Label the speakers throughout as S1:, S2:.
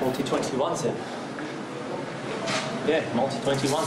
S1: Multi-21, c'est... Yeah, Multi-21.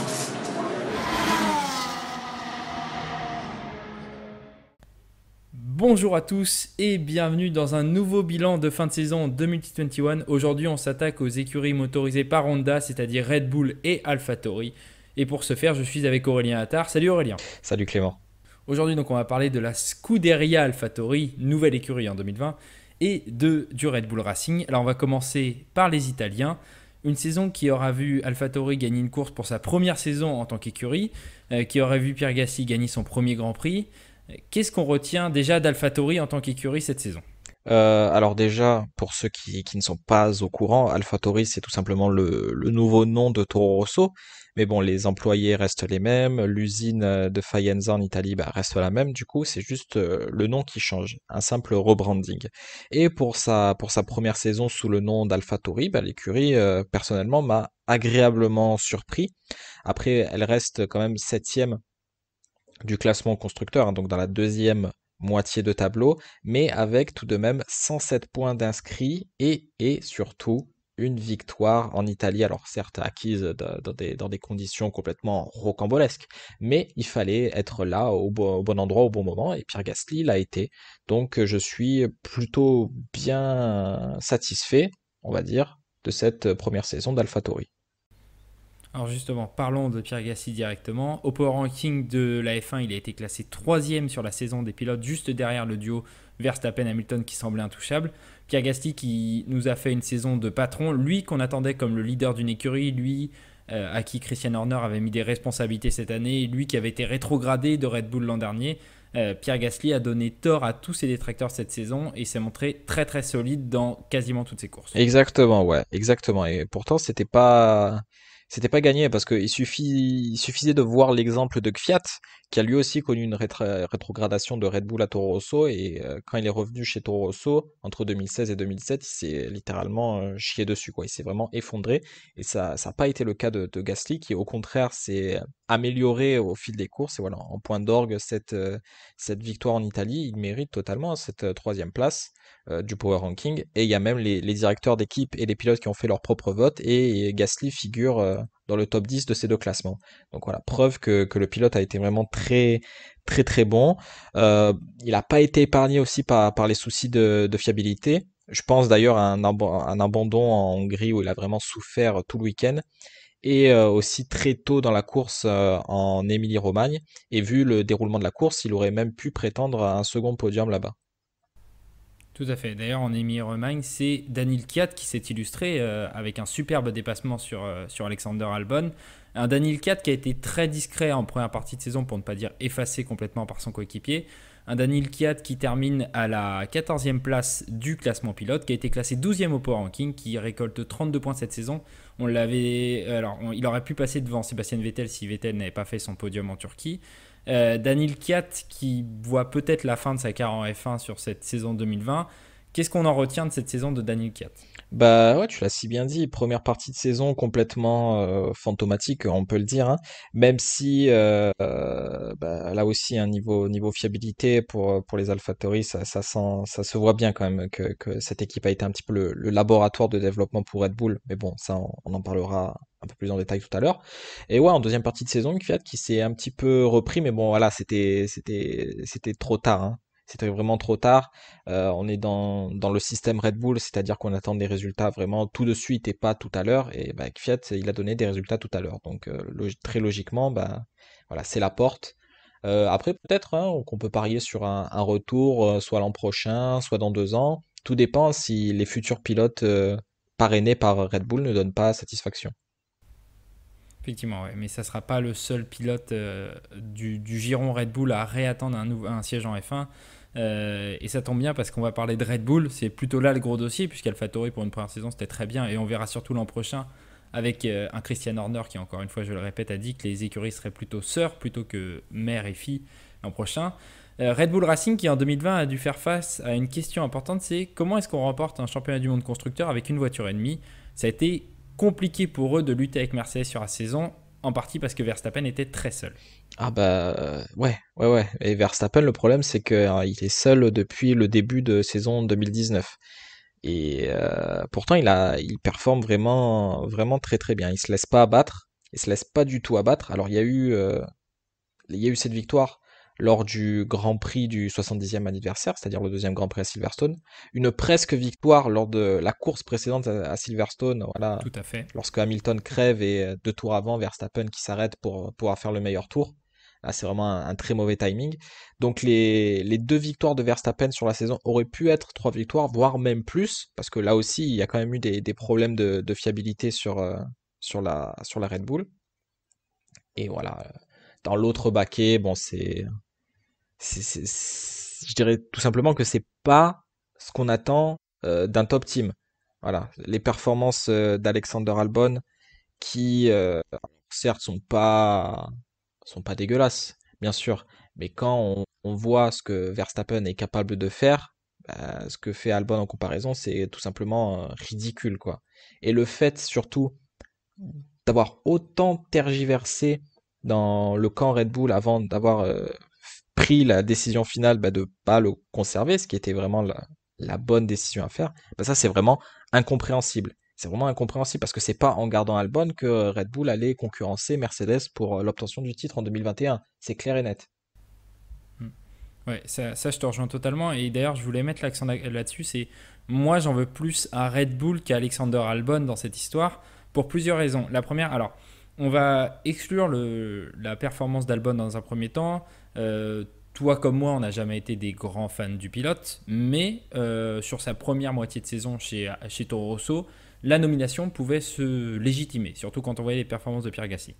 S2: Bonjour à tous et bienvenue dans un nouveau bilan de fin de saison de Multi-21. Aujourd'hui, on s'attaque aux écuries motorisées par Honda, c'est-à-dire Red Bull et AlphaTauri. Et pour ce faire, je suis avec Aurélien Attard. Salut Aurélien.
S3: Salut Clément.
S2: Aujourd'hui, donc, on va parler de la Scuderia AlphaTauri, nouvelle écurie en 2020, et du Red Bull Racing. Alors, on va commencer par les Italiens. Une saison qui aura vu AlphaTauri gagner une course pour sa première saison en tant qu'écurie, qui aura vu Pierre Gasly gagner son premier Grand Prix. Qu'est-ce qu'on retient déjà d'AlphaTauri en tant qu'écurie cette saison ?
S3: Alors déjà, pour ceux qui ne sont pas au courant, AlphaTauri c'est tout simplement le nouveau nom de Toro Rosso. Mais bon, les employés restent les mêmes, l'usine de Faenza en Italie reste la même. Du coup, c'est juste le nom qui change, un simple rebranding. Et pour sa première saison sous le nom d'AlphaTauri, l'écurie personnellement m'a agréablement surpris. Après, elle reste quand même septième du classement constructeur, hein, donc dans la deuxième moitié de tableau, mais avec tout de même 107 points d'inscrits et surtout une victoire en Italie, alors certes acquise dans des conditions complètement rocambolesques, mais il fallait être là au bon endroit au bon moment, et Pierre Gasly l'a été. Donc je suis plutôt bien satisfait, on va dire, de cette première saison d'AlphaTauri.
S2: Alors justement, parlons de Pierre Gasly directement. Au Power Ranking de la F1, il a été classé 3e sur la saison des pilotes, juste derrière le duo Verstappen-Hamilton qui semblait intouchable. Pierre Gasly qui nous a fait une saison de patron, lui qu'on attendait comme le leader d'une écurie, lui à qui Christian Horner avait mis des responsabilités cette année, lui qui avait été rétrogradé de Red Bull l'an dernier. Pierre Gasly a donné tort à tous ses détracteurs cette saison et s'est montré très très solide dans quasiment toutes ses courses.
S3: Exactement, ouais, exactement. Et pourtant, c'était pas gagné parce il suffisait de voir l'exemple de Kvyat, qui a lui aussi connu une rétrogradation de Red Bull à Toro Rosso. Et quand il est revenu chez Toro Rosso, entre 2016 et 2007, il s'est littéralement chié dessus, quoi. Il s'est vraiment effondré. Et ça n'a pas été le cas de Gasly, qui au contraire s'est amélioré au fil des courses. Et voilà, en point d'orgue, cette victoire en Italie, il mérite totalement cette troisième place du Power Ranking. Et il y a même les directeurs d'équipe et les pilotes qui ont fait leur propre vote. Et Gasly figure dans le top 10 de ces deux classements. Donc voilà, preuve que le pilote a été vraiment très très très bon. Il n'a pas été épargné aussi par les soucis de fiabilité. Je pense d'ailleurs à un abandon en Hongrie où il a vraiment souffert tout le week-end. Et aussi très tôt dans la course en Émilie-Romagne. Et vu le déroulement de la course, il aurait même pu prétendre à un second podium là-bas.
S2: Tout à fait. D'ailleurs, en Émilie-Romagne, c'est Daniil Kvyat qui s'est illustré avec un superbe dépassement sur Alexander Albon. Un Daniil Kvyat qui a été très discret en première partie de saison, pour ne pas dire effacé complètement par son coéquipier. Un Daniil Kvyat qui termine à la 14e place du classement pilote, qui a été classé 12e au Power Ranking, qui récolte 32 points cette saison. Il aurait pu passer devant Sébastien Vettel si Vettel n'avait pas fait son podium en Turquie. Daniil Kvyat qui voit peut-être la fin de sa carrière en F1 sur cette saison 2020. Qu'est-ce qu'on en retient de cette saison de Daniil Kvyat ?
S3: Bah ouais, tu l'as si bien dit. Première partie de saison complètement fantomatique, on peut le dire, hein. Même si là aussi un niveau fiabilité pour les AlphaTauri, ça se voit bien quand même que cette équipe a été un petit peu le laboratoire de développement pour Red Bull. Mais bon, ça on en parlera un peu plus en détail tout à l'heure. Et ouais, en deuxième partie de saison, Kvyat qui s'est un petit peu repris, mais bon voilà, c'était trop tard, hein. C'était vraiment trop tard. On est dans le système Red Bull, c'est-à-dire qu'on attend des résultats vraiment tout de suite et pas tout à l'heure. Et Kvyat, il a donné des résultats tout à l'heure. Donc très logiquement, voilà, c'est la porte. Après, peut-être hein, qu'on peut parier sur un retour, soit l'an prochain, soit dans 2 ans. Tout dépend si les futurs pilotes parrainés par Red Bull ne donnent pas satisfaction.
S2: Effectivement, ouais. Mais ça ne sera pas le seul pilote du giron Red Bull à réattendre un siège en F1. Et ça tombe bien parce qu'on va parler de Red Bull. C'est plutôt là le gros dossier, puisqu'AlphaTauri pour une première saison c'était très bien. Et on verra surtout l'an prochain avec un Christian Horner qui, encore une fois, je le répète, a dit que les écuries seraient plutôt sœurs plutôt que mère et fille l'an prochain. Red Bull Racing qui en 2020 a dû faire face à une question importante, c'est comment est-ce qu'on remporte un championnat du monde constructeur avec une voiture et demie. Ça a été compliqué pour eux de lutter avec Mercedes sur la saison, en partie parce que Verstappen était très seul.
S3: Ah ouais, ouais, ouais. Et Verstappen, le problème c'est que il est seul depuis le début de saison 2019. Et pourtant, il performe vraiment, vraiment très très bien. Il se laisse pas abattre. Il se laisse pas du tout abattre. Alors, il y a eu cette victoire lors du Grand Prix du 70e anniversaire, c'est-à-dire le deuxième Grand Prix à Silverstone. Une presque victoire lors de la course précédente à Silverstone, voilà,
S2: Tout à fait.
S3: lorsque Hamilton crève et 2 tours avant, Verstappen qui s'arrête pour pouvoir faire le meilleur tour. Là, c'est vraiment un très mauvais timing. Donc les 2 victoires de Verstappen sur la saison auraient pu être 3 victoires, voire même plus, parce que là aussi, il y a quand même eu des problèmes de fiabilité sur la Red Bull. Et voilà, dans l'autre baquet, bon, je dirais tout simplement que c'est pas ce qu'on attend d'un top team. Voilà, les performances d'Alexander Albon qui, certes, sont pas dégueulasses, bien sûr, mais quand on voit ce que Verstappen est capable de faire, bah, ce que fait Albon en comparaison, c'est tout simplement ridicule, quoi. Et le fait surtout d'avoir autant tergiversé dans le camp Red Bull avant d'avoir pris la décision finale bah, de pas le conserver, ce qui était vraiment la bonne décision à faire, bah, ça c'est vraiment incompréhensible. C'est vraiment incompréhensible parce que c'est pas en gardant Albon que Red Bull allait concurrencer Mercedes pour l'obtention du titre en 2021. C'est clair et net.
S2: Mm. Ouais, ça, je te rejoins totalement. Et d'ailleurs, je voulais mettre l'accent là-dessus. C'est moi, j'en veux plus à Red Bull qu'à Alexander Albon dans cette histoire pour plusieurs raisons. La première, alors, on va exclure la performance d'Albon dans un premier temps. Toi comme moi, on n'a jamais été des grands fans du pilote, mais sur sa première moitié de saison chez Toro Rosso, la nomination pouvait se légitimer, surtout quand on voyait les performances de Pierre Gasly.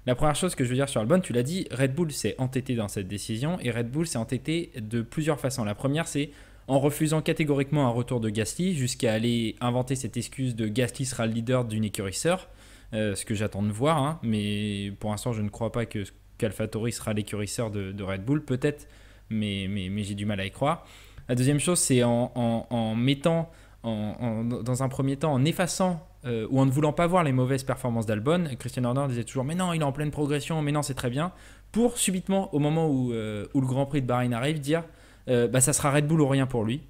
S2: La première chose que je veux dire sur Albon, tu l'as dit, Red Bull s'est entêté dans cette décision et Red Bull s'est entêté de plusieurs façons. La première, c'est en refusant catégoriquement un retour de Gasly jusqu'à aller inventer cette excuse de Gasly sera le leader d'une écurie sœur, ce que j'attends de voir, hein, mais pour l'instant, je ne crois pas qu'AlphaTauri sera l'écurie sœur de Red Bull, peut-être, mais j'ai du mal à y croire. La deuxième chose, c'est en mettant, dans un premier temps, en effaçant ou en ne voulant pas voir les mauvaises performances d'Albon. Christian Horner disait toujours mais non, il est en pleine progression, mais non, c'est très bien. Pour subitement, au moment où le Grand Prix de Bahreïn arrive, dire bah, ça sera Red Bull ou rien pour lui.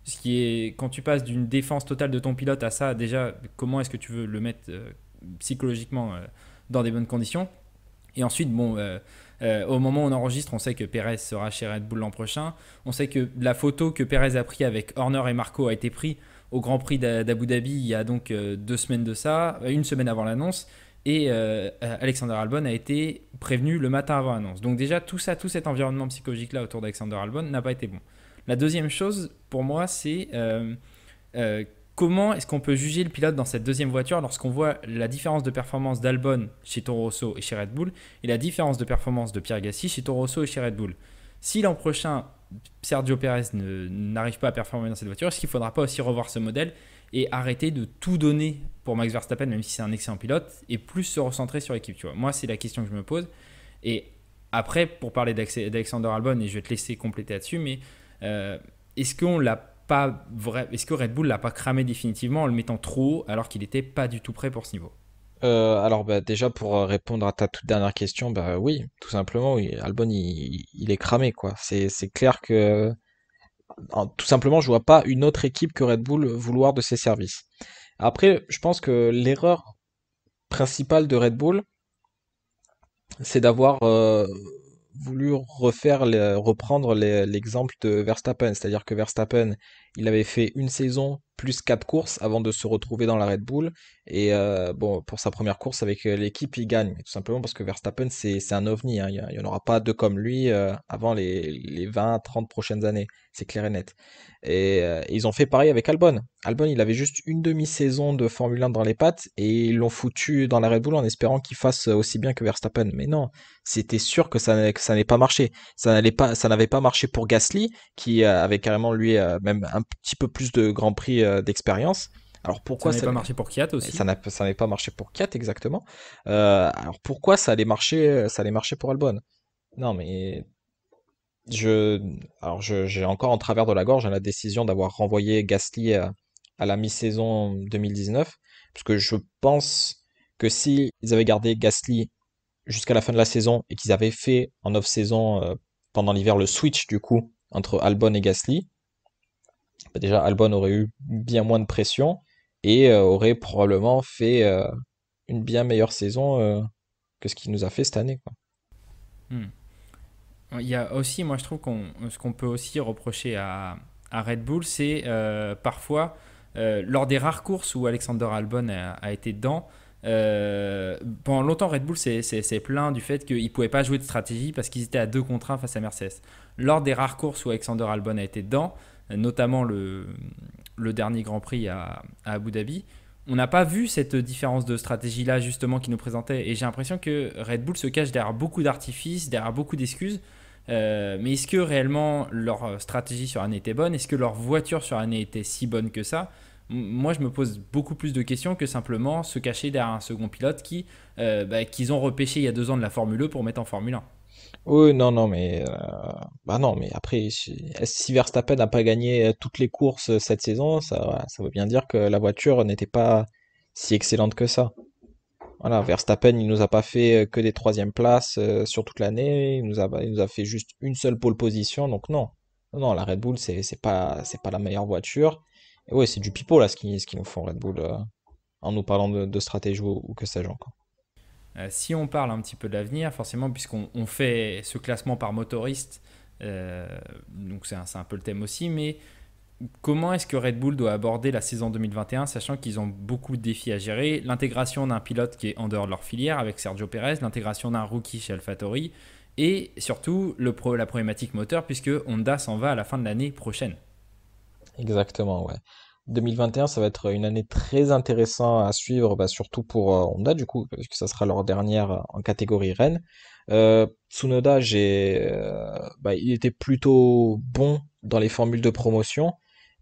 S2: Ce qui est, quand tu passes d'une défense totale de ton pilote à ça, déjà, comment est-ce que tu veux le mettre psychologiquement dans des bonnes conditions. Et ensuite, bon, au moment où on enregistre, on sait que Perez sera chez Red Bull l'an prochain. On sait que la photo que Perez a prise avec Horner et Marco a été prise au Grand Prix d'Abu Dhabi il y a donc 2 semaines de ça, une semaine avant l'annonce. Et Alexander Albon a été prévenu le matin avant l'annonce. Donc déjà, tout ça, tout cet environnement psychologique-là autour d'Alexander Albon n'a pas été bon. La deuxième chose, pour moi, c'est euh, comment est-ce qu'on peut juger le pilote dans cette deuxième voiture lorsqu'on voit la différence de performance d'Albon chez Toro Rosso et chez Red Bull et la différence de performance de Pierre Gasly chez Toro Rosso et chez Red Bull. Si l'an prochain Sergio Perez n'arrive pas à performer dans cette voiture, est-ce qu'il ne faudra pas aussi revoir ce modèle et arrêter de tout donner pour Max Verstappen, même si c'est un excellent pilote, et plus se recentrer sur l'équipe, tu vois. Moi, c'est la question que je me pose. Et après, pour parler d'Alexander Albon, et je vais te laisser compléter là-dessus, mais est-ce qu'on l'a pas vrai, est-ce que Red Bull l'a pas cramé définitivement en le mettant trop haut alors qu'il n'était pas du tout prêt pour ce niveau?
S3: Alors bah, déjà pour répondre à ta toute dernière question, bah oui, tout simplement, oui, Albon il est cramé quoi. C'est clair que tout simplement je vois pas une autre équipe que Red Bull vouloir de ses services. Après, je pense que l'erreur principale de Red Bull, c'est d'avoir voulu reprendre l'exemple de Verstappen. C'est-à-dire que Verstappen, il avait fait une saison plus 4 courses avant de se retrouver dans la Red Bull. Et bon, pour sa première course avec l'équipe, il gagne. Tout simplement parce que Verstappen, c'est un ovni, hein. Il y en aura pas deux comme lui avant les 20-30 prochaines années. C'est clair et net. Et ils ont fait pareil avec Albon. Albon, il avait juste une demi-saison de Formule 1 dans les pattes et ils l'ont foutu dans la Red Bull en espérant qu'il fasse aussi bien que Verstappen. Mais non, c'était sûr que ça n'allait pas marcher. Ça n'avait pas marché pour Gasly, qui avait carrément lui même un petit peu plus de Grand Prix d'expérience. Alors
S2: Ça
S3: pourquoi
S2: n'avait pas marché pour Kiat aussi.
S3: ça n'avait pas marché pour Kiat exactement. Alors pourquoi ça allait marcher pour Albon? Non mais je, j'ai encore en travers de la gorge hein, la décision d'avoir renvoyé Gasly à la mi-saison 2019, parce que je pense que si ils avaient gardé Gasly jusqu'à la fin de la saison et qu'ils avaient fait en off-saison pendant l'hiver le switch du coup entre Albon et Gasly, bah, déjà Albon aurait eu bien moins de pression et aurait probablement fait une bien meilleure saison que ce qu'il nous a fait cette année, quoi.
S2: Hmm. Il y a aussi, moi je trouve ce qu'on peut aussi reprocher à Red Bull, c'est parfois, lors des rares courses où Alexander Albon a été dedans, pendant longtemps Red Bull s'est plaint du fait qu'ils ne pouvaient pas jouer de stratégie parce qu'ils étaient à 2 contre 1 face à Mercedes. Lors des rares courses où Alexander Albon a été dedans, notamment le dernier Grand Prix à Abu Dhabi, on n'a pas vu cette différence de stratégie là justement qui nous présentait, et j'ai l'impression que Red Bull se cache derrière beaucoup d'artifices, derrière beaucoup d'excuses. Mais est-ce que réellement leur stratégie sur l'année était bonne? Est-ce que leur voiture sur l'année était si bonne que ça? Moi, je me pose beaucoup plus de questions que simplement se cacher derrière un second pilote qu'ils ont repêché il y a 2 ans de la Formule E pour mettre en Formule 1.
S3: Oui, non, non, mais bah non, mais après, si Verstappen n'a pas gagné toutes les courses cette saison, ça veut bien dire que la voiture n'était pas si excellente que ça. Voilà, Verstappen, il nous a pas fait que des troisièmes places sur toute l'année, il nous a fait juste une seule pole position, donc non. Non, non, la Red Bull, c'est pas la meilleure voiture. Et ouais, c'est du pipeau là ce qu'ils nous font Red Bull en nous parlant de stratégie ou que sais-je encore.
S2: Si on parle un petit peu de l'avenir, forcément, puisqu'on fait ce classement par motoriste, donc c'est un peu le thème aussi, mais comment est-ce que Red Bull doit aborder la saison 2021, sachant qu'ils ont beaucoup de défis à gérer? L'intégration d'un pilote qui est en dehors de leur filière avec Sergio Perez, l'intégration d'un rookie chez AlphaTauri, et surtout la problématique moteur, puisque Honda s'en va à la fin de l'année prochaine.
S3: Exactement, ouais. 2021, ça va être une année très intéressante à suivre, bah, surtout pour Honda, du coup, parce que ça sera leur dernière en catégorie Rennes. Tsunoda, bah, il était plutôt bon dans les formules de promotion,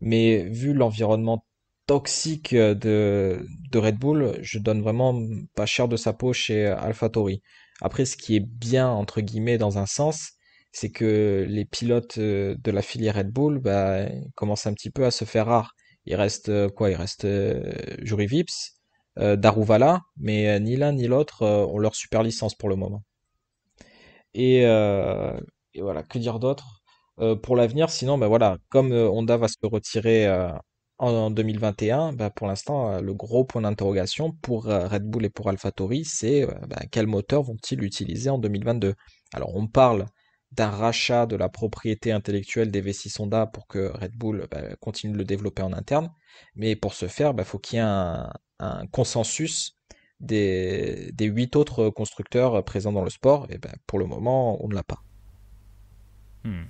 S3: mais vu l'environnement toxique de Red Bull, je donne vraiment pas cher de sa peau chez AlphaTauri. Après, ce qui est bien, entre guillemets, dans un sens, c'est que les pilotes de la filière Red Bull bah, ils commencent un petit peu à se faire rares. Il reste quoi? Il reste Juri Vips, Daruvala, mais ni l'un ni l'autre ont leur super licence pour le moment. Et, euh, et voilà, que dire d'autre? Pour l'avenir, sinon, bah voilà, comme Honda va se retirer en 2021, bah pour l'instant, le gros point d'interrogation pour Red Bull et pour AlphaTauri, c'est bah, quel moteur vont-ils utiliser en 2022? Alors, on parle d'un rachat de la propriété intellectuelle des V6 Honda pour que Red Bull bah, continue de le développer en interne, mais pour ce faire, il faut qu'il y ait un consensus des 8 autres constructeurs présents dans le sport, et ben, pour le moment, on ne l'a pas.
S2: Hmm.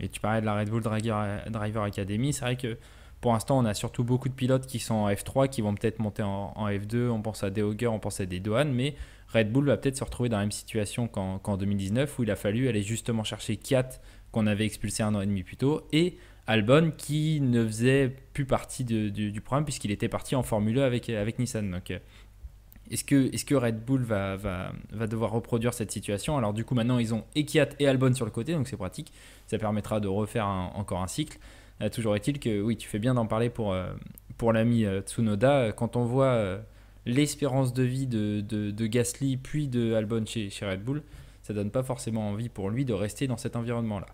S2: Et tu parlais de la Red Bull Driver Academy, c'est vrai que pour l'instant, on a surtout beaucoup de pilotes qui sont en F3, qui vont peut-être monter en F2. On pense à des Hauger, on pense à des Dohan, mais Red Bull va peut-être se retrouver dans la même situation qu'en 2019, où il a fallu aller justement chercher Kiat, qu'on avait expulsé 1 an et demi plus tôt, et Albon, qui ne faisait plus partie du programme, puisqu'il était parti en Formule E avec Nissan. Donc, est-ce que Red Bull va devoir reproduire cette situation? Alors du coup maintenant ils ont Kiat et Albon sur le côté, donc c'est pratique, ça permettra de refaire encore un cycle. Toujours est-il que oui, tu fais bien d'en parler pour l'ami Tsunoda. Quand on voit l'espérance de vie de Gasly puis de Albon chez Red Bull, ça donne pas forcément envie pour lui de rester dans cet environnement-là.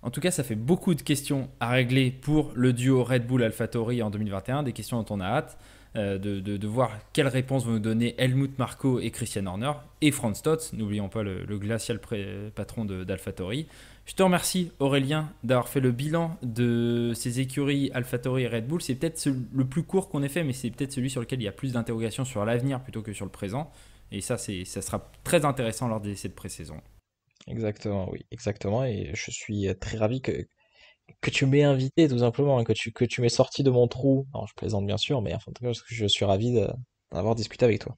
S2: En tout cas, ça fait beaucoup de questions à régler pour le duo Red Bull-AlphaTauri en 2021, des questions dont on a hâte de voir quelles réponses vont nous donner Helmut Marko et Christian Horner et Franz Todt, n'oublions pas le glacial patron d'AlphaTauri. Je te remercie Aurélien d'avoir fait le bilan de ces écuries AlphaTauri et Red Bull. C'est peut-être le plus court qu'on ait fait, mais c'est peut-être celui sur lequel il y a plus d'interrogations sur l'avenir plutôt que sur le présent. Et ça sera très intéressant lors des essais de pré-saison.
S3: Exactement, oui, exactement. Et je suis très ravi que tu m'aies invité, tout simplement, hein, que tu m'aies sorti de mon trou. Alors, je plaisante bien sûr, mais enfin, en tout cas, je suis ravi d'avoir discuté avec toi.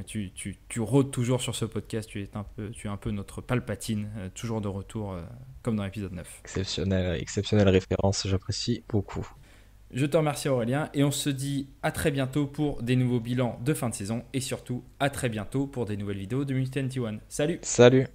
S2: Tu rôdes toujours sur ce podcast, tu es un peu notre Palpatine, toujours de retour comme dans l'épisode 9.
S3: Exceptionnelle, exceptionnelle référence, j'apprécie beaucoup.
S2: Je te remercie Aurélien et on se dit à très bientôt pour des nouveaux bilans de fin de saison et surtout à très bientôt pour des nouvelles vidéos de Multi 21. Salut!
S3: Salut!